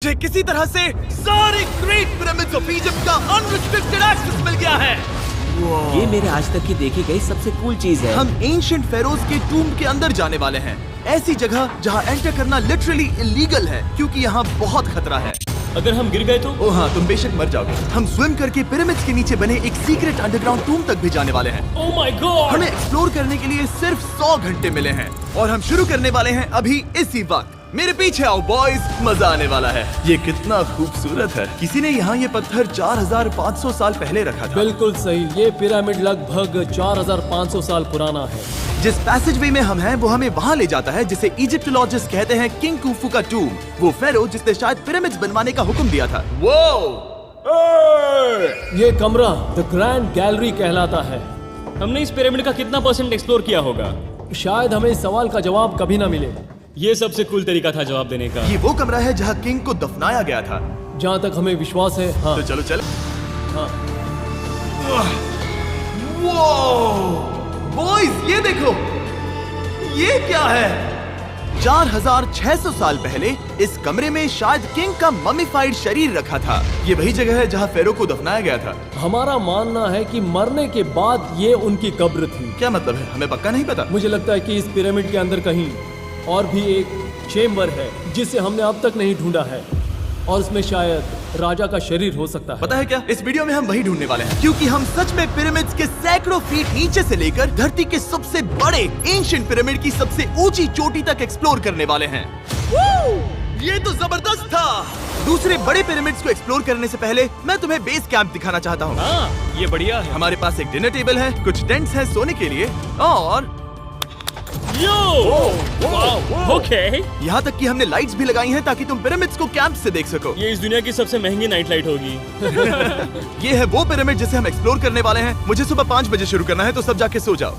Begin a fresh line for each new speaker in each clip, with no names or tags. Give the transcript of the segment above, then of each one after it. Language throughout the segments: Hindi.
मुझे किसी तरह से सारे ग्रेट पिरामिड्स ऑफ इजिप्ट का अनरिस्ट्रिक्टेड एक्सेस मिल गया है।
ये मेरे आज तक की देखी गई सबसे कूल चीज है।
हम एंशिएंट फेरोज के टूम के अंदर जाने वाले हैं, ऐसी जगह जहाँ एंटर करना लिटरली इलीगल है क्योंकि यहाँ बहुत खतरा है।
अगर हम गिर गए तो?
ओ हाँ, तुम बेशक मर जाओगे। हम स्विम करके पिरामिड्स के नीचे बने एक सीक्रेट अंडरग्राउंड टूम तक भी जाने वाले हैं।
Oh my God!
हमें एक्सप्लोर करने के लिए सिर्फ 100 घंटे मिले हैं और हम शुरू करने वाले हैं अभी इसी वक्त। मेरे पीछे आओ बॉयज, मजा आने वाला है। ये कितना खूबसूरत है। किसी ने यहाँ ये पत्थर 4500 साल पहले रखा था।
बिल्कुल सही, ये पिरामिड लगभग 4500 साल पुराना है।
जिस पैसेजवे में हम हैं वो हमें वहाँ ले जाता है जिसे इजिप्टोलॉजिस्ट कहते हैं किंग कुफू का टूम, वो फेरो जिसने शायद पिरामिड्स बनवाने का हुक्म दिया था।
ये कमरा द ग्रैंड गैलरी कहलाता है। हमने इस पिरामिड का कितना % एक्सप्लोर किया होगा? शायद हमें इस सवाल का जवाब कभी ना मिले। ये सबसे कूल तरीका था जवाब देने का।
ये वो कमरा है जहाँ किंग को दफनाया गया था,
जहाँ तक हमें विश्वास है। हाँ।
तो चलो चल।
हाँ।
बॉयज ये देखो, ये क्या है? 4600 साल पहले इस कमरे में शायद किंग का ममीफाइड शरीर रखा था। ये वही जगह है जहाँ फेरो को दफनाया गया था।
हमारा मानना है कि मरने के बाद ये उनकी कब्र थी।
क्या मतलब है? हमें पक्का नहीं पता।
मुझे लगता है कि इस पिरामिड के अंदर कहीं और भी एक चेम्बर है जिसे हमने अब तक नहीं ढूंढा है, और उसमें शायद राजा का शरीर हो सकता है।
पता है क्या, इस वीडियो में हम वही ढूंढने वाले हैं क्योंकि हम सच में पिरामिड्स के सैकड़ों फीट नीचे से लेकर धरती के सबसे बड़े एंशिएंट पिरामिड की सबसे ऊंची चोटी तक एक्सप्लोर करने वाले हैं। ये तो जबरदस्त था। दूसरे बड़े पिरामिड्स को एक्सप्लोर करने से पहले मैं तुम्हें बेस कैंप दिखाना चाहता हूँ।
हाँ, ये बढ़िया है।
हमारे पास एक डिनर टेबल है, कुछ टेंट्स हैं सोने के लिए, और
ओके।
यहाँ तक कि हमने लाइट्स भी लगाई हैं ताकि तुम पिरामिड्स को कैंप से देख सको।
ये इस दुनिया की सबसे महंगी नाइट लाइट होगी।
ये है वो पिरामिड जिसे हम एक्सप्लोर करने वाले हैं। मुझे सुबह 5 बजे शुरू करना है, तो सब जाके सो जाओ।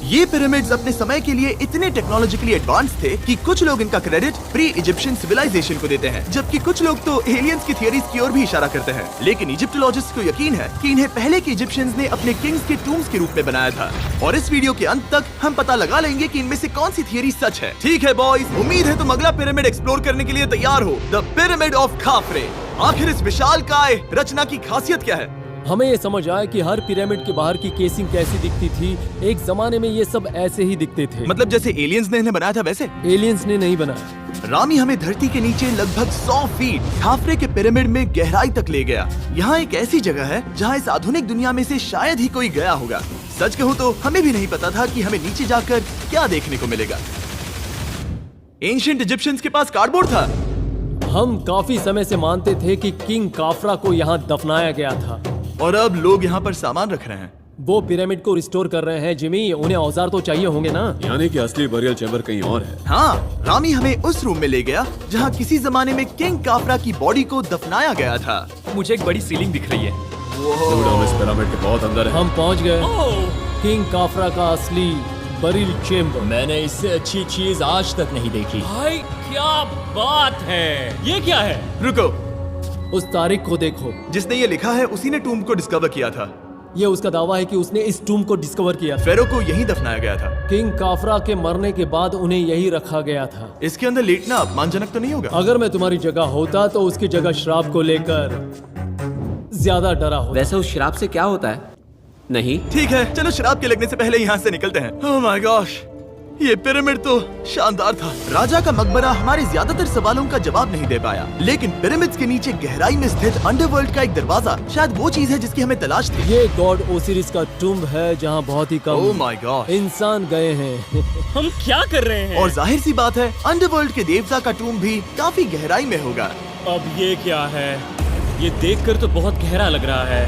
ये पिरामिड्स अपने समय के लिए इतने टेक्नोलॉजिकली एडवांस थे कि कुछ लोग इनका क्रेडिट प्री इजिप्शियन सिविलाइजेशन को देते हैं, जबकि कुछ लोग तो एलियंस की थियरीज की ओर भी इशारा करते हैं। लेकिन इजिप्टोलॉजिस्ट को यकीन है कि इन्हें पहले के इजिप्शियंस ने अपने किंग्स के टूम्स के रूप में बनाया था। और इस वीडियो के अंत तक हम पता लगा लेंगे कि इनमें से कौन सी थियरी सच है। ठीक है बॉयज, उम्मीद है तुम अगला पिरामिड एक्सप्लोर करने के लिए तैयार हो, द पिरामिड ऑफ खाफरे। आखिर इस विशालकाय रचना की खासियत क्या है?
हमें ये समझ आया कि हर पिरामिड के बाहर की केसिंग कैसी दिखती थी। एक जमाने में ये सब ऐसे ही दिखते थे।
मतलब जैसे एलियंस ने इन्हें बनाया था वैसे?
एलियंस ने नहीं बनाया।
रामी हमें धरती के नीचे लगभग 100 फीट खाफरे के पिरामिड में गहराई तक ले गया। यहाँ एक ऐसी जगह है जहाँ इस आधुनिक दुनिया में से शायद ही कोई गया होगा। सच कहूँ तो हमें भी नहीं पता था कि हमें नीचे जाकर क्या देखने को मिलेगा। एंशिएंट इजिप्शियंस के पास कार्डबोर्ड था।
हम काफी समय से मानते थे कि किंग काफरा को यहाँ दफनाया गया था,
और अब लोग यहाँ पर सामान रख रहे हैं।
वो पिरामिड को रिस्टोर कर रहे हैं। जिमी, उन्हें औजार तो चाहिए होंगे ना?
यानी कि असली बरियल चैम्बर कहीं और है।
हाँ, रामी हमें उस रूम में ले गया जहाँ किसी जमाने में किंग काफरा की बॉडी को दफनाया गया था।
मुझे एक बड़ी सीलिंग दिख रही है।
हम इस पिरामिड के बहुत अंदर है।
हम पहुँच गए किंग काफरा का असली बरियल चेम्बर।
मैंने इससे अच्छी चीज आज तक नहीं देखी।
भाई क्या बात है! ये क्या है?
रुको,
उस तारीख को देखो।
जिसने ये लिखा है उसी ने टूम को डिस्कवर किया था।
ये उसका दावा है कि उसने इस टूम को डिस्कवर किया था।
फेरो को यहीं दफनाया गया था।
किंग काफरा के मरने के बाद उन्हें यही रखा गया था।
इसके अंदर लेटना अपमानजनक तो नहीं होगा?
अगर मैं तुम्हारी जगह होता तो उसकी जगह श्राप को लेकर ज्यादा डरा होता।
वैसे उस शराब से क्या होता है? नहीं।
ठीक है, चलो शराब के लगने से पहले यहाँ से निकलते हैं। ओह माय गॉश, ये पिरामिड तो शानदार था। राजा का मकबरा हमारे ज्यादातर सवालों का जवाब नहीं दे पाया, लेकिन पिरामिड्स के नीचे गहराई में स्थित अंडरवर्ल्ड का एक दरवाजा शायद वो चीज है जिसकी हमें तलाश थी।
ये गॉड ओसिरिस का टूम्ब है जहाँ बहुत ही
ओह
कम
माय गॉड
इंसान गए हैं।
हम क्या कर रहे हैं?
और जाहिर सी बात है अंडरवर्ल्ड के देवता का टूम्ब भी काफी गहराई में होगा।
अब ये क्या है? ये देखकर तो बहुत गहरा लग रहा है।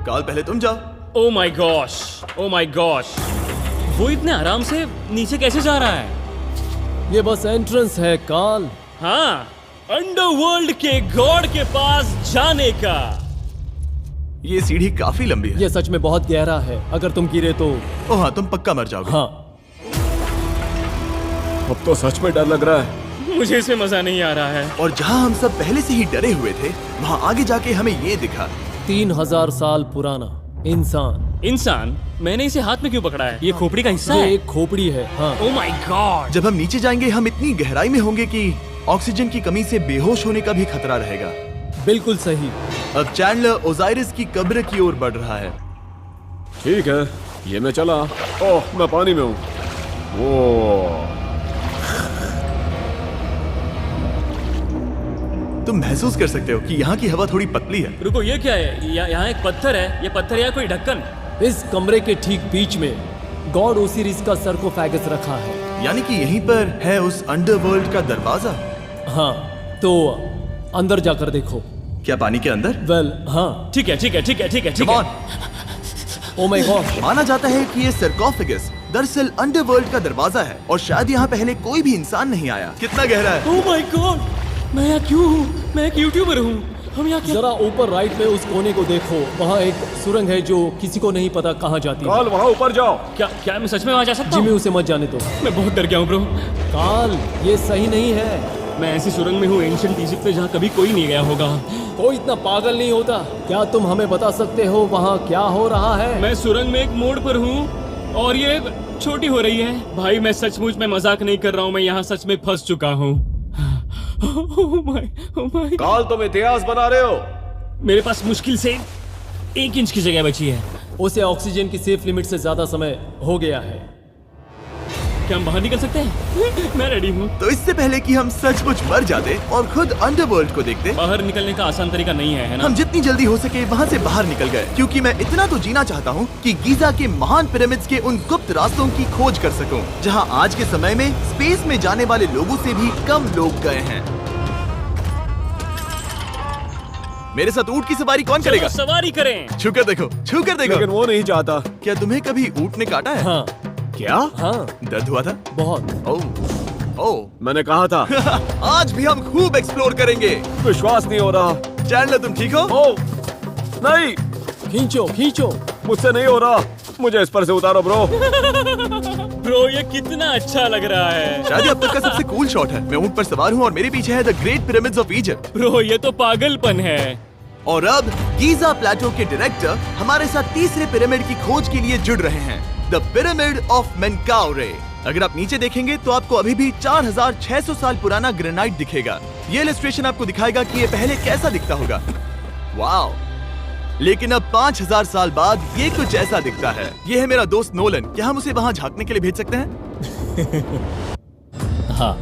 काल, पहले तुम जाओ।
Oh my gosh, oh my gosh, वो इतने आराम से नीचे कैसे जा रहा है?
ये बस एंट्रेंस है काल।
हाँ, अंडरवर्ल्ड के गॉड के पास जाने का।
ये सीढ़ी काफी लंबी है।
ये सच में बहुत गहरा है। अगर तुम गिरे तो
ओह हाँ, तुम पक्का मर जाओगे।
हाँ।
अब तो सच में डर लग रहा है।
मुझे इसमें मजा नहीं आ रहा है।
और जहाँ हम सब पहले से ही डरे हुए थे, वहाँ आगे जाके हमें ये दिखा।
3000 साल पुराना इंसान।
मैंने इसे हाथ में क्यों पकड़ा है? ये खोपड़ी का हिस्सा
ये
है?
एक खोपड़ी है। हाँ।
Oh my God!
जब हम नीचे जाएंगे हम इतनी गहराई में होंगे कि ऑक्सीजन की कमी से बेहोश होने का भी खतरा रहेगा।
बिल्कुल सही।
अब चैंडलर ओजाइरिस की कब्र की ओर बढ़ रहा है।
ठीक है, ये मैं चला। ओह, मैं पानी में हूँ। वो
तुम महसूस कर सकते हो कि यहाँ की हवा थोड़ी पतली है।
रुको, ये क्या है? यहाँ एक पत्थर है। ये पत्थर या कोई ढक्कन?
इस कमरे के ठीक बीच में गॉड ओसिरिस का सरकोफेगस रखा है।
यानी कि यहीं पर है उस अंडरवर्ल्ड का दरवाजा।
हाँ, तो अंदर जाकर देखो।
क्या पानी के अंदर?
वेल, हाँ।
ठीक है, ठीक है, ठीक है, ठीक है, ठीक
Come
है।
on।
Oh my God.
माना जाता है कि ये सरकोफेगस दरअसल अंडरवर्ल्ड का दरवाजा है और शायद यहाँ पहले कोई भी इंसान नहीं आया। कितना गहरा है?
ओह माय गॉड, मैं यहाँ क्यों हूँ? मैं एक यूट्यूबर हूँ। हम यहाँ क्या?
जरा ऊपर राइट में उस कोने को देखो, वहाँ एक सुरंग है जो किसी को नहीं पता कहाँ जाती है।
काल, वहाँ ऊपर जाओ।
क्या मैं सच में वहाँ जा सकता
जिमी,
हूँ?
उसे मत जाने दो।
मैं बहुत डर गया हूँ ब्रो।
काल, ये सही नहीं है।
मैं ऐसी सुरंग में हूँ एंशिएंट इजिप्ट में जहाँ कभी कोई नहीं गया होगा।
कोई इतना पागल नहीं होता। क्या तुम हमें बता सकते हो वहाँ क्या हो रहा है?
मैं सुरंग में एक मोड़ पर हूँ और ये छोटी हो रही है। भाई मैं सचमुच में मजाक नहीं कर रहा हूँ, मैं यहाँ सच में फंस चुका हूँ। Oh my.
काल, तुम इतिहास बना रहे हो।
मेरे पास मुश्किल से 1 इंच की जगह बची है।
उसे ऑक्सीजन की सेफ लिमिट से ज्यादा समय हो गया है।
क्या हम बाहर निकल सकते हैं? मैं रेडी हूँ।
तो इससे पहले कि हम सचमुच मर जाते और खुद अंडरवर्ल्ड को देखते,
बाहर निकलने का आसान तरीका नहीं है ना?
हम जितनी जल्दी हो सके वहाँ से बाहर निकल गए, क्योंकि मैं इतना तो जीना चाहता हूँ कि गीजा के महान पिरामिड्स के उन गुप्त रास्तों की खोज कर सकूं, जहाँ आज के समय में स्पेस में जाने वाले लोगों से भी कम लोग गए हैं। मेरे साथ ऊंट की सवारी कौन
चलो
करेगा?
सवारी करें।
छूकर देखो, छूकर देखो।
लेकिन वो नहीं चाहता।
क्या तुम्हें कभी ऊंट ने काटा है?
हाँ
क्या?
हाँ,
दर्द हुआ था?
बहुत।
ओह ओह।
मैंने कहा था।
आज भी हम खूब एक्सप्लोर करेंगे।
विश्वास नहीं हो रहा।
चैंडलर, तुम ठीक हो?
ओह नहीं,
खींचो खींचो।
मुझसे नहीं हो रहा। मुझे इस पर से उतारो ब्रो।
ब्रो ये कितना अच्छा लग रहा है।
शायद ये अब तक का सबसे कूल शॉट है। मैं ऊंट पर सवार हूँ और मेरे पीछे है the great pyramids of Egypt.
Bro ये तो पागलपन है।
और अब गीजा प्लेटो के डायरेक्टर हमारे साथ तीसरे पिरामिड की खोज के लिए जुड़ रहे हैं, द पिरामिड ऑफ मेनकाउरे। अगर आप नीचे देखेंगे तो आपको अभी भी 4600 साल पुराना ग्रेनाइट दिखेगा। ये इलस्ट्रेशन आपको दिखाएगा कि ये पहले कैसा दिखता होगा। वाओ! लेकिन अब 5000 साल बाद ये कुछ ऐसा दिखता है। ये है मेरा दोस्त नोलन। क्या हम उसे वहाँ झांकने के लिए भेज सकते हैं?
हाँ।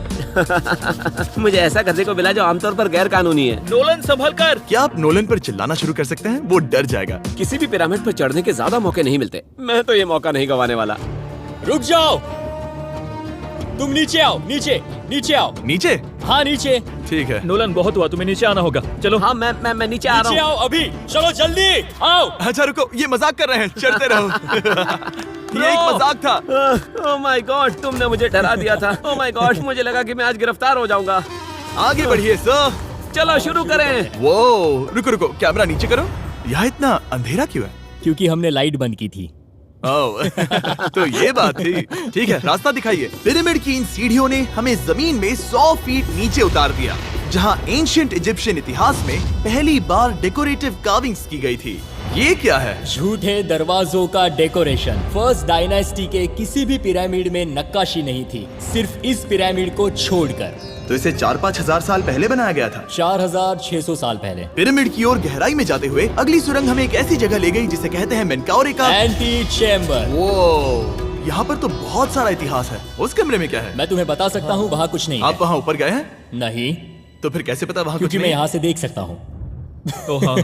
मुझे ऐसा करने को मिला जो आमतौर पर गैर कानूनी है।
नोलन संभल कर।
क्या आप नोलन पर चिल्लाना शुरू कर सकते हैं? वो डर जाएगा।
किसी भी पिरामिड पर चढ़ने के ज्यादा मौके नहीं मिलते। मैं तो ये मौका नहीं गंवाने वाला।
रुक जाओ, तुम नीचे आओ। नीचे नीचे आओ।
नीचे?
हाँ नीचे।
ठीक है।
नोलन बहुत हुआ, तुम्हें नीचे आना होगा। चलो।
हाँ मैं नीचे आ
नीचे
रहा
आओ अभी। चलो जल्दी आओ।
अच्छा रुको, ये मजाक कर रहे हैं, चढ़ते रहो। ये एक मजाक था।
हूँ। ओह माय गॉड, तुमने मुझे डरा दिया था। ओह माय गॉड, मुझे लगा कि मैं आज गिरफ्तार हो जाऊंगा।
आगे बढ़िए सर।
चलो शुरू करें।
वो रुको रुको, कैमरा नीचे करो। यहाँ इतना अंधेरा क्यों है?
क्योंकि हमने लाइट बंद की थी।
ओह, तो ये बात थी। ठीक है, रास्ता दिखाइए। पिरामिड की इन सीढ़ियों ने हमें जमीन में 100 फीट नीचे उतार दिया, जहाँ एंशिएंट इजिप्शियन इतिहास में पहली बार डेकोरेटिव कार्विंग्स की गई थी। ये क्या है?
झूठे दरवाजों का डेकोरेशन। फर्स्ट डायनेस्टी के किसी भी पिरामिड में नक्काशी नहीं थी, सिर्फ इस पिरामिड को छोड़कर।
तो इसे 4-5 हजार साल पहले बनाया गया था।
4600 साल पहले।
पिरामिड की ओर गहराई में जाते हुए अगली सुरंग हमें एक ऐसी जगह ले गई जिसे कहते हैं मेनकाउरे का
एंटी चैम्बर।
वो यहाँ पर तो बहुत सारा इतिहास है। उस कमरे में क्या है?
मैं तुम्हें बता सकता हूँ, वहाँ कुछ नहीं
आप
है।
वहाँ ऊपर गए हैं?
नहीं,
तो फिर कैसे पता वहाँ कुछ
क्योंकि मैं
नहीं?
यहाँ से देख सकता हूँ।
ओह हाँ।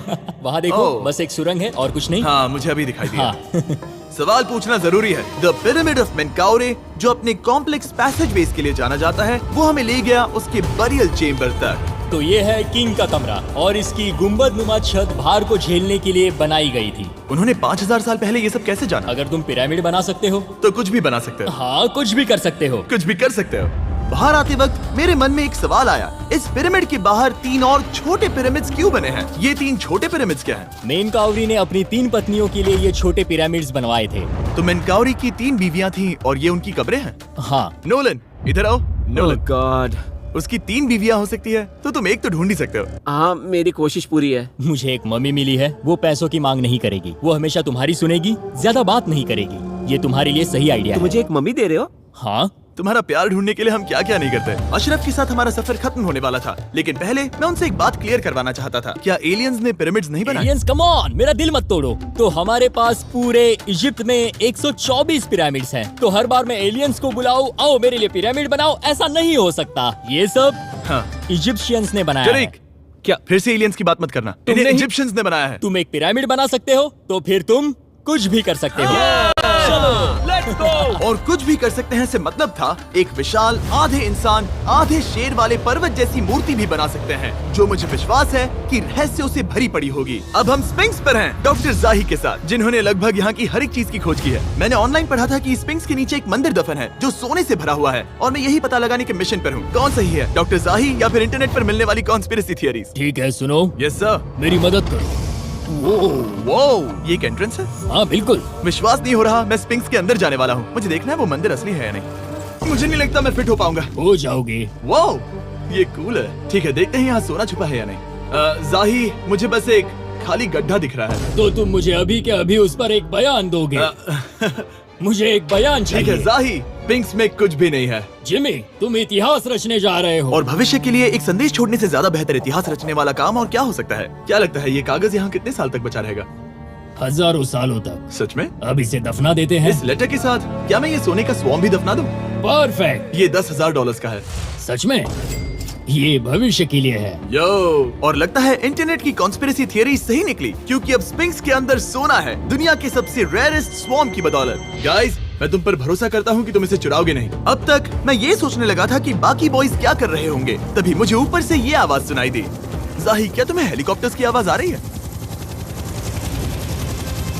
वहाँ देखो,
ओह।
बस एक सुरंग है और कुछ नहीं।
हाँ, मुझे अभी दिखाई दिया।
हाँ।
सवाल पूछना जरूरी है। द पिरामिड ऑफ मेनकाउरे, जो अपने कॉम्प्लेक्स पैसेजवेज के लिए जाना जाता है, वो हमें ले गया उसके बरियल चेम्बर तक।
तो ये है किंग का कमरा और इसकी गुंबदनुमा छत भार को झेलने के लिए बनाई गई थी।
उन्होंने 5000 साल पहले ये सब कैसे जाना?
अगर तुम पिरामिड बना सकते हो
तो कुछ भी बना सकते हो।
हाँ, कुछ भी कर सकते हो।
कुछ भी कर सकते हो। बाहर आते वक्त मेरे मन में एक सवाल आया, इस पिरामिड के बाहर 3 और छोटे पिरामिड्स क्यों बने हैं? ये 3 छोटे पिरामिड्स क्या हैं?
मेनकाउरी ने अपनी 3 पत्नियों के लिए ये छोटे पिरामिड्स बनवाए थे।
तो मेनकाउरी की 3 बीवियां थीं और ये उनकी कब्रें हैं।
हाँ।
नोलन, इधर आओ। Nolan,
God.
उसकी 3 बीवियां हो सकती है, तो तुम एक तो ढूंढ ही सकते हो।
हाँ, मेरी कोशिश पूरी है।
मुझे एक मम्मी मिली है, वो पैसों की मांग नहीं करेगी, वो हमेशा तुम्हारी सुनेगी, ज्यादा बात नहीं करेगी। ये तुम्हारे लिए सही आइडिया
तो
है।
मुझे एक मम्मी दे रहे हो?
हाँ,
तुम्हारा प्यार ढूंढने के लिए हम क्या क्या नहीं करते। अशरफ के साथ हमारा सफर खत्म होने वाला था, लेकिन पहले मैं उनसे एक बात क्लियर करवाना चाहता था। क्या एलियंस ने पिरामिड्स नहीं बनाए?
एलियंस कम ऑन, मेरा दिल मत तोड़ो। तो हमारे पास पूरे इजिप्ट में 124 पिरामिड्स हैं। तो हर बार मैं एलियंस को बुलाऊं, आओ मेरे लिए पिरामिड बनाओ, ऐसा नहीं हो सकता। ये सब
हाँ।
इजिप्शियंस ने बनाया है।
जरीक, क्या फिर से एलियंस की बात मत करना। इन्हें
नहीं-
इजिप्शियंस ने बनाया है।
तुम एक पिरामिड बना सकते हो तो फिर तुम कुछ भी कर सकते हो।
Let's go.
और कुछ भी कर सकते हैं से मतलब था एक विशाल आधे इंसान आधे शेर वाले पर्वत जैसी मूर्ति भी बना सकते हैं, जो मुझे विश्वास है कि रहस्यों से भरी पड़ी होगी। अब हम स्पिंक्स पर हैं, डॉक्टर जाही के साथ, जिन्होंने लगभग यहाँ की हर एक चीज की खोज की है। मैंने ऑनलाइन पढ़ा था कि स्पिंक्स के नीचे एक मंदिर दफन है जो सोने से भरा हुआ है, और मैं यही पता लगाने के मिशन पर हूँ। कौन सही है, डॉक्टर जाही या फिर इंटरनेट पर मिलने वाली कॉन्स्पिरेसी थियरीज?
ठीक है, सुनो,
यस सर।
मेरी मदद करो।
वो ये एक एंट्रेंस है?
हाँ बिल्कुल।
विश्वास नहीं हो रहा, मैं स्पिंक्स के अंदर जाने वाला हूँ। मुझे देखना है वो मंदिर असली है या नहीं। मुझे नहीं लगता मैं फिट हो पाऊंगा।
हो जाओगे।
वाओ, ये कूल है। ठीक है, देखते हैं यहाँ सोना छुपा है या नहीं। जाही, मुझे बस एक खाली गड्ढा दिख रहा है।
तो तुम मुझे अभी के अभी उस पर एक बयान दोगे? मुझे एक बयान
ठीक है
चाहिए।
जाही, स्पिंक्स में कुछ भी नहीं है।
जिमी, तुम इतिहास रचने जा रहे हो।
और भविष्य के लिए एक संदेश छोड़ने से ज्यादा बेहतर इतिहास रचने वाला काम और क्या हो सकता है? क्या लगता है ये कागज यहाँ कितने साल तक बचा रहेगा?
हजारों सालों तक।
सच में?
अब इसे दफना देते हैं।
इस लेटर के साथ क्या मैं ये सोने का स्वॉर्म भी दफना दूं?
परफेक्ट।
ये $10,000 का है।
सच में? ये भविष्य के लिए है।
यो, और लगता है इंटरनेट की कॉन्स्पिरेसी थियरी सही निकली, क्योंकि अब स्पिंक्स के अंदर सोना है, दुनिया के सबसे रेयरेस्ट स्वॉर्म की बदौलत। गाइस, मैं तुम पर भरोसा करता हूँ कि तुम इसे चुराओगे नहीं। अब तक मैं ये सोचने लगा था कि बाकी बॉयज क्या कर रहे होंगे, तभी मुझे ऊपर से ये आवाज सुनाई दी। जाही, क्या तुम्हें हेलीकॉप्टर्स की आवाज आ रही है?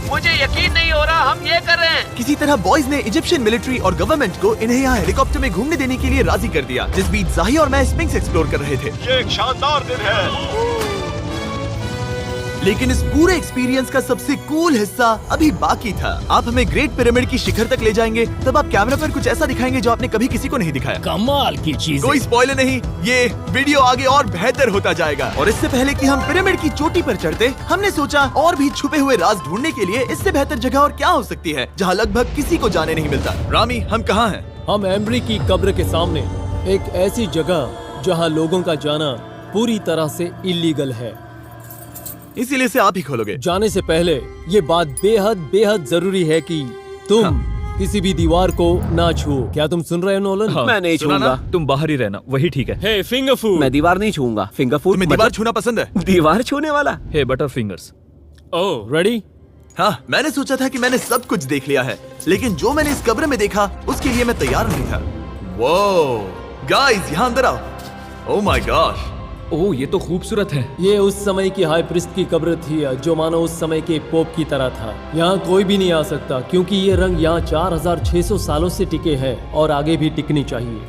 मुझे यकीन नहीं हो रहा हम ये कर रहे हैं।
किसी तरह बॉयज ने इजिप्शियन मिलिट्री और गवर्नमेंट को इन्हें यहाँ हेलीकॉप्टर में घूमने देने के लिए राजी कर दिया, जिस बीच जाही और मैं स्पिंक्स एक्सप्लोर कर रहे थे।
ये एक शानदार दिन है।
लेकिन इस पूरे एक्सपीरियंस का सबसे कूल हिस्सा अभी बाकी था। आप हमें ग्रेट पिरामिड की शिखर तक ले जाएंगे, तब आप कैमरा पर कुछ ऐसा दिखाएंगे जो आपने कभी किसी को नहीं दिखाया।
कमाल की चीज।
कोई स्पॉइलर नहीं, ये वीडियो आगे और बेहतर होता जाएगा। और इससे पहले कि हम पिरामिड की चोटी पर चढ़ते, हमने सोचा और भी छुपे हुए राज ढूंढने के लिए इससे बेहतर जगह और क्या हो सकती है, जहाँ लगभग किसी को जाने नहीं मिलता। रामी, हम कहाँ हैं?
हम एम्ब्री की कब्र के सामने, एक ऐसी जगह जहां लोगों का जाना पूरी तरह से इलीगल है।
इसीलिए से आप ही खोलोगे।
जाने से पहले ये बात बेहद बेहद जरूरी है कि तुम किसी भी दीवार को ना छुओ। क्या तुम सुन रहे हो नोलन?
मैं नहीं
सुना
छूंगा।
ना?
तुम बाहर ही रहना, वही ठीक है।
हे फिंगर फूड।
मैं दीवार नहीं छूंगा। फिंगर फूड
तुम्हें दीवार छूना पसंद है?
दीवार छूने वाला?
हे बटर फिंगर्स।
ओह,
रेडी?
हाँ, मैंने सोचा था कि मैंने सब कुछ देख लिया है, लेकिन जो मैंने इस कब्र में देखा उसके लिए मैं तैयार नहीं था। वो गाइस, यहाँ अंदर आओ। ओह माय गॉश,
ओह, ये तो खूबसूरत है।
ये उस समय की हाई प्रिस्ट की कब्र थी, जो मानो उस समय के पोप की तरह था। यहाँ कोई भी नहीं आ सकता, क्योंकि ये रंग यहाँ 4600 सालों से टिके हैं और आगे भी टिकनी चाहिए।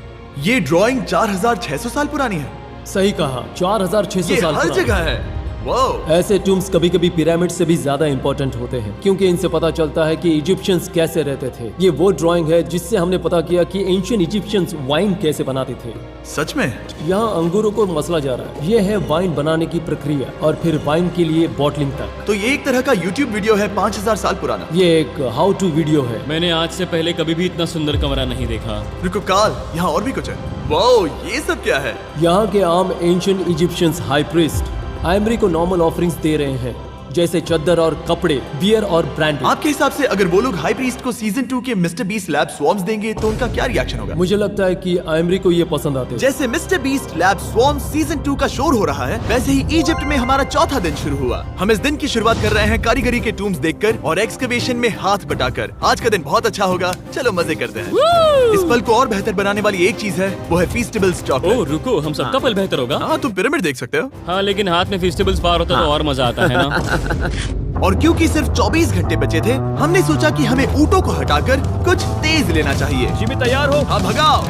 ये ड्राइंग 4600 साल पुरानी है।
सही कहा, 4600
ये
साल
हर
पुरानी।
जगह है। वो
ऐसे टूम्स कभी कभी पिरामिड से भी ज्यादा इंपॉर्टेंट होते हैं, क्योंकि इनसे पता चलता है कि इजिप्शियंस कैसे रहते थे। ये वो ड्राइंग है जिससे हमने पता किया कि एंशियंट इजिप्शियंस वाइन कैसे बनाते थे।
सच में?
यहाँ अंगूरों को मसला जा रहा है। ये है वाइन बनाने की प्रक्रिया और फिर वाइन के लिए बॉटलिंग तक।
तो ये एक तरह का YouTube वीडियो है 5000 साल पुराना।
ये एक हाउ टू वीडियो है।
मैंने आज से पहले कभी भी इतना सुंदर कमरा नहीं देखा।
रुको काल, यहाँ और भी कुछ है। वो ये सब क्या है?
यहाँ के आम ancient Egyptians high priest Embry को नॉर्मल ऑफरिंग्स दे रहे हैं, जैसे चद्दर और कपड़े, बियर और ब्रांडी।
आपके हिसाब से अगर वो लोग हाई प्रीस्ट को सीजन 2 के मिस्टर बीस्ट लैब स्वॉर्म्स देंगे तो उनका क्या रिएक्शन होगा?
मुझे लगता है कि एम्ब्री को ये पसंद आते हैं।
जैसे मिस्टर बीस्ट लैब स्वॉर्म्स सीजन 2 का शोर हो रहा है, वैसे ही इजिप्ट में हमारा चौथा दिन शुरू हुआ। हम इस दिन की शुरुआत कर रहे हैं कारीगरी के टूम्स देखकर और एक्सकवेशन में हाथ बटाकर। आज का दिन बहुत अच्छा होगा, चलो मजे करते हैं। इस पल को और बेहतर बनाने वाली एक चीज है, वो है फीस्टेबल्स
ओह
चॉकलेट।
रुको, हम सबका पल बेहतर होगा।
हाँ, तुम पिरामिड देख सकते हो।
हाँ, लेकिन हाथ में फेस्टिवल्स बार होता तो और मजा आता है ना।
और क्योंकि सिर्फ 24 घंटे बचे थे, हमने सोचा कि हमें ऊँटों को हटाकर कुछ तेज लेना चाहिए।
जिमी तैयार हो?
हाँ, भगाओ।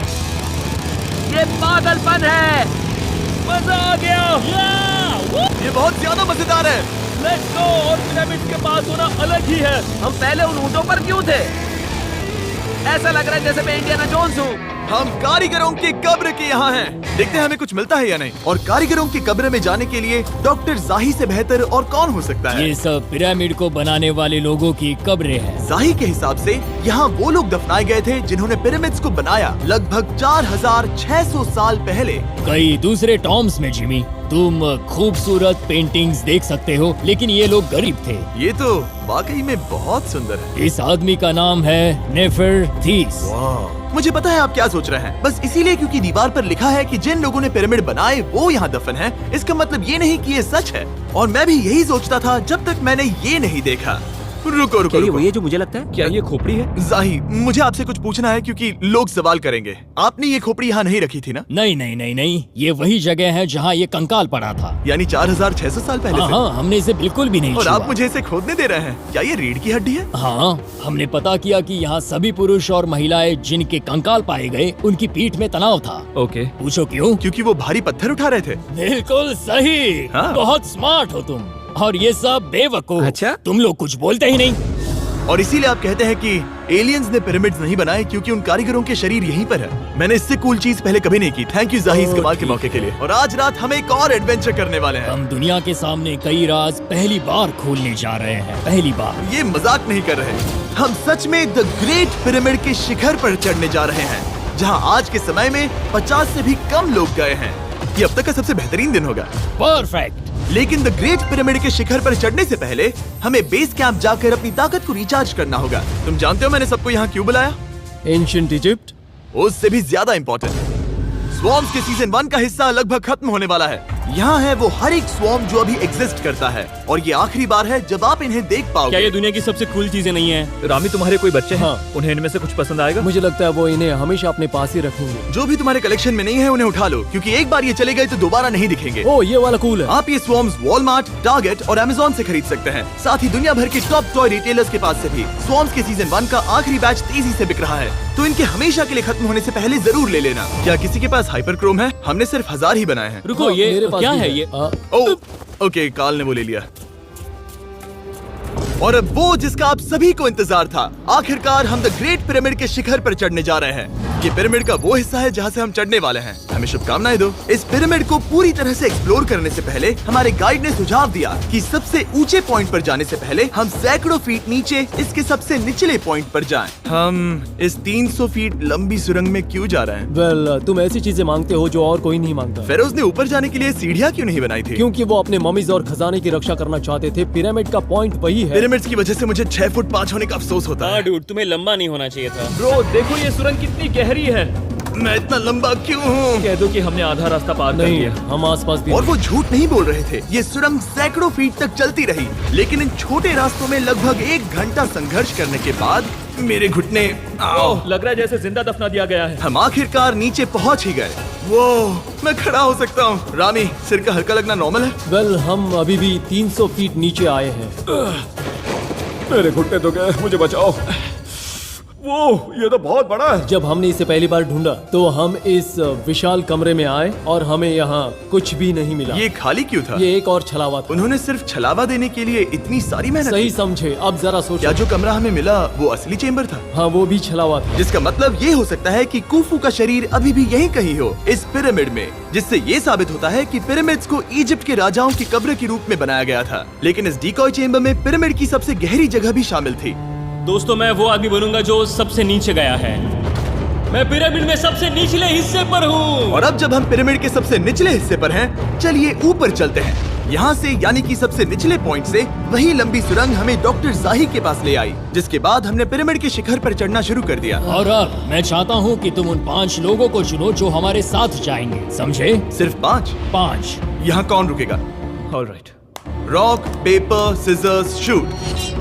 ये पागलपन है।
मजा आ गया।
ये बहुत ज्यादा मजेदार है।
Let's go. और पिरामिड के पास होना अलग ही है।
हम पहले उन ऊँटों पर क्यों थे? ऐसा लग रहा है जैसे मैं इंडियाना जोन्स हूँ।
हम कारीगरों की कब्र के यहाँ हैं। देखते हैं हमें कुछ मिलता है या नहीं। और कारीगरों की कब्र में जाने के लिए डॉक्टर जाही से बेहतर और कौन हो सकता है?
ये सब पिरामिड को बनाने वाले लोगों की कब्रें हैं।
जाही के हिसाब से यहाँ वो लोग दफनाए गए थे जिन्होंने पिरामिड्स को बनाया लगभग 4600 साल पहले।
कई दूसरे टॉम्स में जिमी, तुम खूबसूरत पेंटिंग्स देख सकते हो, लेकिन ये लोग गरीब थे।
ये तो वाकई में बहुत सुंदर है।
इस आदमी का नाम है नेफरथीस।
मुझे पता है आप क्या सोच रहे हैं, बस इसीलिए क्योंकि दीवार पर लिखा है कि जिन लोगों ने पिरामिड बनाए वो यहाँ दफन है, इसका मतलब ये नहीं कि ये सच है। और मैं भी यही सोचता था जब तक मैंने ये नहीं देखा। रुको रुको
क्या ये
रुको।
वही है जो मुझे लगता है?
क्या ये खोपड़ी है?
जाही, मुझे आपसे कुछ पूछना है क्योंकि लोग सवाल करेंगे। आपने ये खोपड़ी यहाँ नहीं रखी थी ना?
नहीं नहीं नहीं नहीं, ये वही जगह है जहाँ ये कंकाल पड़ा था।
यानी 4600 साल पहले
हाँ
से?
हाँ, हमने इसे बिल्कुल भी नहीं
और
छुआ।
आप मुझे इसे खोदने दे रहे हैं? क्या ये रीढ़ की हड्डी है?
हाँ, हमने पता किया कि यहाँ सभी पुरुष और महिलाएं जिनके कंकाल पाए गए उनकी पीठ में तनाव था।
ओके।
पूछो क्यों?
क्योंकि वो भारी पत्थर उठा रहे थे।
बिल्कुल सही।
हाँ।
बहुत स्मार्ट हो तुम। और ये सब बेवकूफ।
अच्छा?
तुम लोग कुछ बोलते ही नहीं।
और इसीलिए आप कहते हैं कि एलियंस ने पिरामिड्स नहीं बनाए क्योंकि उन कारीगरों के शरीर यहीं पर है। मैंने इससे कूल चीज पहले कभी नहीं की। थैंक यू जाही इस कमाल के मौके के लिए। और आज रात हम एक और एडवेंचर करने वाले हैं।
हम दुनिया के सामने कई राज पहली बार खोलने जा रहे हैं। पहली बार।
ये मजाक नहीं कर रहे। हम सच में द ग्रेट पिरामिड के शिखर पर चढ़ने जा रहे हैं, जहां आज के समय में 50 से भी कम लोग गए हैं। ये अब तक का सबसे बेहतरीन दिन होगा।
परफेक्ट।
लेकिन द ग्रेट पिरामिड के शिखर पर चढ़ने से पहले हमें बेस कैंप जाकर अपनी ताकत को रिचार्ज करना होगा। तुम जानते हो मैंने सबको यहाँ क्यों बुलाया?
Ancient Egypt.
उससे भी ज्यादा इम्पोर्टेंट, स्वॉर्म्स के सीजन 1 का हिस्सा लगभग खत्म होने वाला है। यहाँ है वो हर एक स्वॉर्म जो अभी एग्जिस्ट करता है, और ये आखिरी बार है जब आप इन्हें देख
क्या
पाओगे।
ये दुनिया की सबसे कूल चीजें नहीं है?
रामी, तुम्हारे कोई बच्चे हैं?
हाँ।
उन्हें इनमें से कुछ पसंद आएगा?
मुझे लगता है वो इन्हें हमेशा अपने पास ही रखेंगे।
जो भी तुम्हारे कलेक्शन में नहीं है उन्हें उठा लो, क्योंकि एक बार ये चले गए तो दोबारा नहीं दिखेंगे।
ओ, ये वाला कूल है।
आप ये स्वॉर्म्स वॉलमार्ट, टारगेट और अमेज़न से खरीद सकते हैं। साथ ही दुनिया भर के टॉप टॉय रिटेलर्स के पास से भी। स्वॉर्म्स के सीजन 1 का आखिरी बैच तेजी से बिक रहा है, तो इनके हमेशा के लिए खत्म होने से पहले जरूर ले लेना। क्या किसी के पास हाइपर क्रोम है? हमने सिर्फ 1000 ही बनाए हैं।
रुको,
हाँ,
ये
मेरे पास
क्या
भी
है ये?
ओके, काल ने वो ले लिया। और अब वो जिसका आप सभी को इंतजार था, आखिरकार हम द ग्रेट पिरामिड के शिखर पर चढ़ने जा रहे हैं। ये पिरामिड का वो हिस्सा है जहाँ से हम चढ़ने वाले हैं। हमें शुभकामनाएं दो। इस पिरामिड को पूरी तरह से एक्सप्लोर करने से पहले हमारे गाइड ने सुझाव दिया कि सबसे ऊंचे पॉइंट पर जाने से पहले हम सैकड़ों फीट नीचे इसके सबसे निचले पॉइंट पर जाएं। हम इस 300 फीट लंबी सुरंग में क्यों जा रहे हैं?
वेल, तुम ऐसी चीजें मांगते हो जो और कोई नहीं मांगता।
फेरोज ने ऊपर जाने के लिए सीढ़ियाँ क्यों नहीं बनाई थी?
क्योंकि वो अपने ममीज और खजाने की रक्षा करना चाहते थे। पिरामिड का पॉइंट वही है।
पिरामिड्स की वजह से मुझे 6 फुट 5 होने का अफसोस होता
हाँ
है।
डूड, तुम्हें लंबा नहीं होना चाहिए था।
ब्रो, देखो ये सुरंग कितनी गहरी है।
मैं इतना लंबा क्यों हूँ?
कह दो कि हमने आधा रास्ता पार कर
नहीं,
लिया।
हम आसपास भी
और वो झूठ नहीं बोल रहे थे। ये सुरंग सैकड़ों फीट तक चलती रही, लेकिन इन छोटे रास्तों में लगभग 1 घंटा संघर्ष करने के बाद मेरे घुटने
ओह, लग रहा है जैसे जिंदा दफना दिया गया है।
हम आखिरकार नीचे पहुंच ही गए। वो मैं खड़ा हो सकता हूँ। रामी, सिर का हल्का लगना नॉर्मल है?
वेल, हम अभी भी 300 फीट नीचे आए हैं।
मेरे घुटने तो गए, मुझे बचाओ। वो ये तो बहुत बड़ा है।
जब हमने इसे पहली बार ढूंढा तो हम इस विशाल कमरे में आए और हमें यहाँ कुछ भी नहीं मिला।
ये खाली क्यों था?
ये एक और छलावा था।
उन्होंने सिर्फ छलावा देने के लिए इतनी सारी मेहनत
सही
की।
समझे। अब जरा
क्या
सोचो।
जो कमरा हमें मिला वो असली चेंबर था?
हाँ, वो भी छलावा था।
जिसका मतलब ये हो सकता है कि कुफू का शरीर अभी भी यहीं कहीं हो, इस पिरामिड में, जिससे ये साबित होता है कि पिरामिड्स को इजिप्ट के राजाओं की कब्र के रूप में बनाया गया था। लेकिन इस डिकॉय चेंबर में पिरामिड की सबसे गहरी जगह भी शामिल थी।
दोस्तों, मैं वो आदमी बनूंगा जो सबसे नीचे गया है। मैं पिरामिड में सबसे निचले हिस्से पर हूँ।
और अब जब हम पिरामिड के सबसे निचले हिस्से पर हैं, चलिए ऊपर चलते हैं। यहाँ से, यानी कि सबसे निचले पॉइंट से वही लंबी सुरंग हमें डॉक्टर जाही के पास ले आई, जिसके बाद हमने पिरामिड के शिखर पर चढ़ना शुरू कर दिया।
और अब मैं चाहता हूँ कि तुम उन 5 लोगों को चुनो जो हमारे साथ जाएंगे, समझे?
सिर्फ 5?
5।
यहाँ कौन रुकेगा?
Alright.
Rock, paper, scissors, shoot.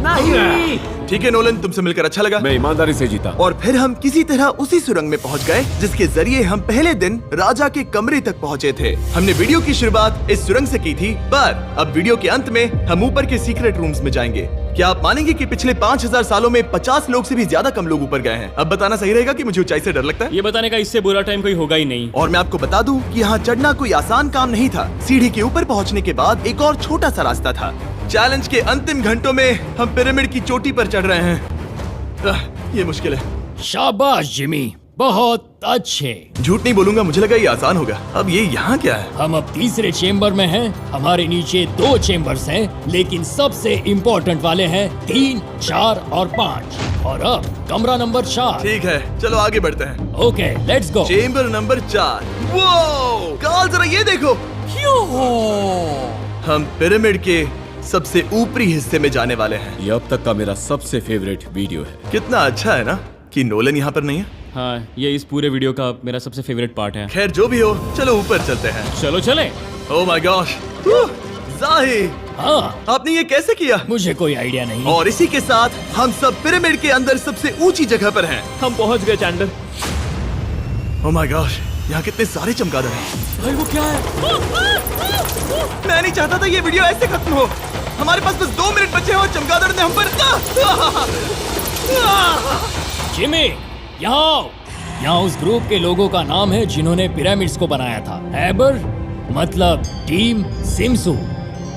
नहीं।
ठीक है नोलन, तुमसे मिलकर अच्छा लगा।
मैं ईमानदारी से जीता।
और फिर हम किसी तरह उसी सुरंग में पहुंच गए जिसके जरिए हम पहले दिन राजा के कमरे तक पहुंचे थे। हमने वीडियो की शुरुआत इस सुरंग से की थी, पर अब वीडियो के अंत में हम ऊपर के सीक्रेट रूम्स में जाएंगे। क्या आप मानेंगे कि पिछले 5000 सालों में 50 लोग से भी ज्यादा कम लोग ऊपर गए हैं? अब बताना सही रहेगा कि मुझे ऊंचाई से डर लगता है।
ये बताने का इससे बुरा टाइम कोई होगा ही नहीं।
और मैं आपको बता दूं कि यहाँ चढ़ना कोई आसान काम नहीं था। सीढ़ी के ऊपर पहुँचने के बाद एक और छोटा सा रास्ता था। चैलेंज के अंतिम घंटों में हम पिरामिड की चोटी पर चढ़ रहे हैं। ये मुश्किल है।
शाबाश जिमी, बहुत अच्छे।
झूठ नहीं बोलूंगा, मुझे लगा ये आसान होगा। अब ये यहाँ क्या है?
हम अब तीसरे चेम्बर में हैं। हमारे नीचे 2 चेम्बर्स हैं, लेकिन सबसे इम्पोर्टेंट वाले हैं 3, 4 और 5। और अब कमरा नंबर 4।
ठीक है, चलो आगे बढ़ते हैं।
Okay, let's go.
Chamber number 4। वो कार्ल, जरा ये देखो, हम पिरामिड के सबसे ऊपरी हिस्से में जाने वाले हैं।
ये अब तक का मेरा सबसे फेवरेट वीडियो है।
कितना अच्छा है ना कि नोलन यहाँ पर नहीं है।
हाँ, ये इस पूरे वीडियो का मेरा सबसे फेवरेट पार्ट है।
खैर जो भी हो, चलो ऊपर चलते हैं।
चलो चले।
ओह माय गॉश, जाहिर,
हाँ,
आपने ये कैसे किया?
मुझे कोई आइडिया नहीं।
और इसी के साथ हम सब पिरामिड के अंदर सबसे ऊंची जगह पर हैं।
हम पहुंच गए चैंडलर।
ओह माय गॉश, यहाँ कितने सारे चमगादड़ हैं।
भाई वो क्या है?
मैं नहीं चाहता था ये वीडियो ऐसे खत्म हो। हमारे पास बस 2 मिनट बचे हैं और चमगादड़ ने हम पर
जिमी, यहाँ आओ। यहाँ उस ग्रुप के लोगों का नाम है जिन्होंने पिरामिड्स को बनाया था। एबर मतलब टीम, सिमसू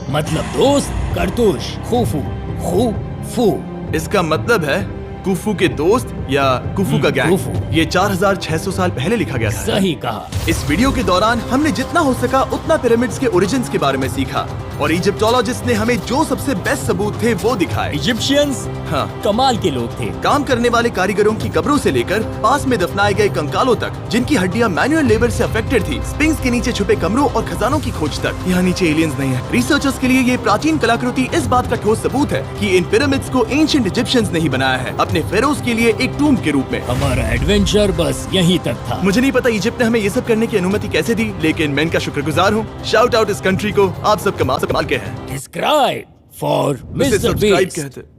मतलब दोस्त, करतुश, खुफू, खुफू।
इसका मतलब है कुफू के दोस्त या कुफू का गैंग।
कुफू।
ये 4600 साल पहले लिखा गया था।
सही कहा।
इस वीडियो के दौरान हमने जितना हो सका उतना पिरामिड्स के ओरिजिन्स के बारे में सीखा और इजिप्टोलॉजिस्ट ने हमें जो सबसे बेस्ट सबूत थे वो दिखाए।
इजिप्शियंस
हाँ,
कमाल के लोग थे।
काम करने वाले कारीगरों की कब्रों से लेकर पास में दफनाए गए कंकालों तक, जिनकी हड्डियां मैनुअल लेबर से अफेक्टेड थी, स्पिंक्स के नीचे छुपे कमरों और खजानों की खोज तक। यहाँ नीचे एलियंस नहीं है। रिसर्चर्स के लिए ये प्राचीन कलाकृति इस बात का ठोस सबूत है कि इन पिरामिड्स को एंशिएंट इजिप्शियंस ने ही बनाया है, अपने फेरोज के लिए एक टूम्ब के रूप में।
हमारा एडवेंचर बस यहीं तक था।
मुझे नहीं पता इजिप्ट ने हमें ये सब करने की अनुमति कैसे दी, लेकिन मैं इनका शुक्रगुजार हूँ। शाउट आउट इस कंट्री को, आप सब कमाल के हैं।
Subscribe for
इसे
Mr.
Subscribe
Beast.
कहते